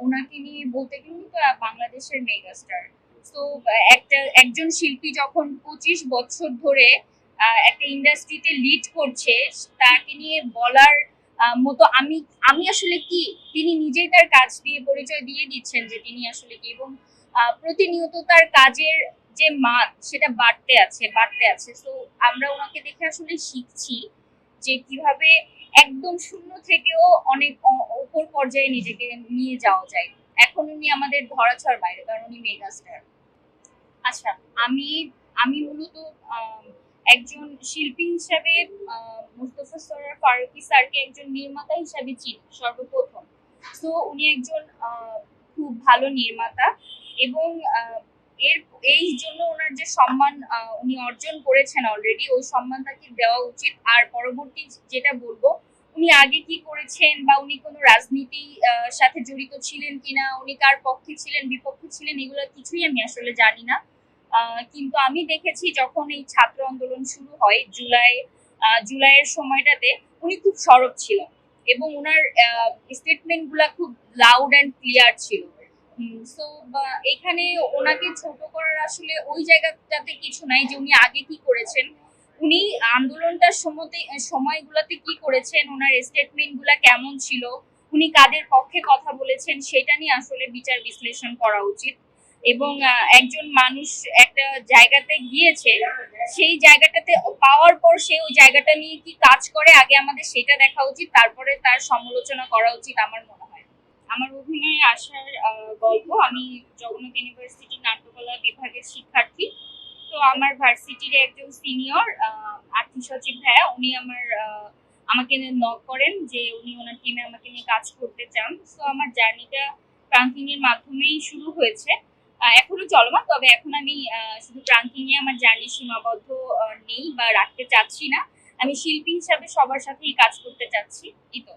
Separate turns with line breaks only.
ওনাকে নিয়ে বলতে গেলে উনি তো বাংলাদেশের মেগাস্টার। তো একজন শিল্পী যখন 25 বছর ধরে একটা ইন্ডাস্ট্রিতে লিড করছে, তাকে নিয়ে বলার মতো আমি আমি আসলে কি, তিনি নিজেই তার কাজ দিয়ে পরিচয় দিয়ে দিচ্ছেন যে তিনি আসলে কি, এবং প্রতিনিয়ত তার কাজের যে মান সেটা বাড়তে আছে। তো আমরা ওনাকে দেখে আসলে শিখছি যে কিভাবে একদম শূন্য থেকেও অনেক উপর পর্যায়ে নিজেকে নিয়ে যাওয়া যায়। এখন উনি আমাদের ধরাছোঁয়ার বাইরে, কারণ উনি মেগাস্টার। আচ্ছা, আমি আমি মূলত আম, একজন শিল্পী হিসাবে মুস্তফা সরোয়ার ফারুকী স্যারকে একজন নির্মাতা হিসাবে চিনি সর্বপ্রথম। তো উনি একজন খুব ভালো নির্মাতা, এবং এর এই জন্য ওনার যে সম্মান উনি অর্জন করেছেন অলরেডি, ওই সম্মান তাকে দেওয়া উচিত। আর পরবর্তী যেটা বলবো, উনি আগে কি করেছেন বা উনি কোনো রাজনীতি সাথে জড়িত ছিলেন কিনা, উনি কার পক্ষে ছিলেন বিপক্ষে ছিলেন, এগুলো কিছুই আমি আসলে জানি না। কিন্তু আমি দেখেছি যখন এই ছাত্র আন্দোলন শুরু হয় জুলাইয়ের সময়টাতে, উনি খুব সরব ছিলেন এবং ওনার স্টেটমেন্ট গুলা খুব লাউড অ্যান্ড ক্লিয়ার ছিল। সো এখানে ওনাকে ছোট করার আসলে ওই জায়গাটাতে কিছু নাই যে উনি আগে কি করেছেন। উনি আন্দোলনটার সময়গুলোতে কি করেছেন, ওনার স্টেটমেন্ট গুলা কেমন ছিল, উনি কাদের পক্ষে কথা বলেছেন, সেটা নিয়ে আসলে বিচার বিশ্লেষণ করা উচিত। এবং একজন মানুষ একটা জায়গাতে গিয়েছে, সেই জায়গাটাতে পাওয়ার পর সে ওই জায়গাটা নিয়ে কি কাজ করে, আগে আমাদের সেটা দেখা উচিত, তারপরে তার সমালোচনা করা উচিত আমার মনে হয়। আমার অভিনয়ে আসার গল্প, আমি জগন্নাথ ইউনিভার্সিটি নাট্যকলা বিভাগের শিক্ষার্থী। তো আমার ভার্সিটির একজন সিনিয়র আর্থিক সচিব ভাইয়া, উনি আমাকে নক করেন যে উনি ওনার টিমে আমাকে নিয়ে কাজ করতে চান। তো আমার জার্নিটা প্রাঙ্কিং এর মাধ্যমেই শুরু হয়েছে, এখনো চলমান। তবে এখন আমি শুধু প্রাঙ্কিং এ আমার জার্নি সীমাবদ্ধ নেই বা রাখতে চাচ্ছি না। আমি শিল্পী হিসাবে সবার সাথেই কাজ করতে চাচ্ছি, এই তো।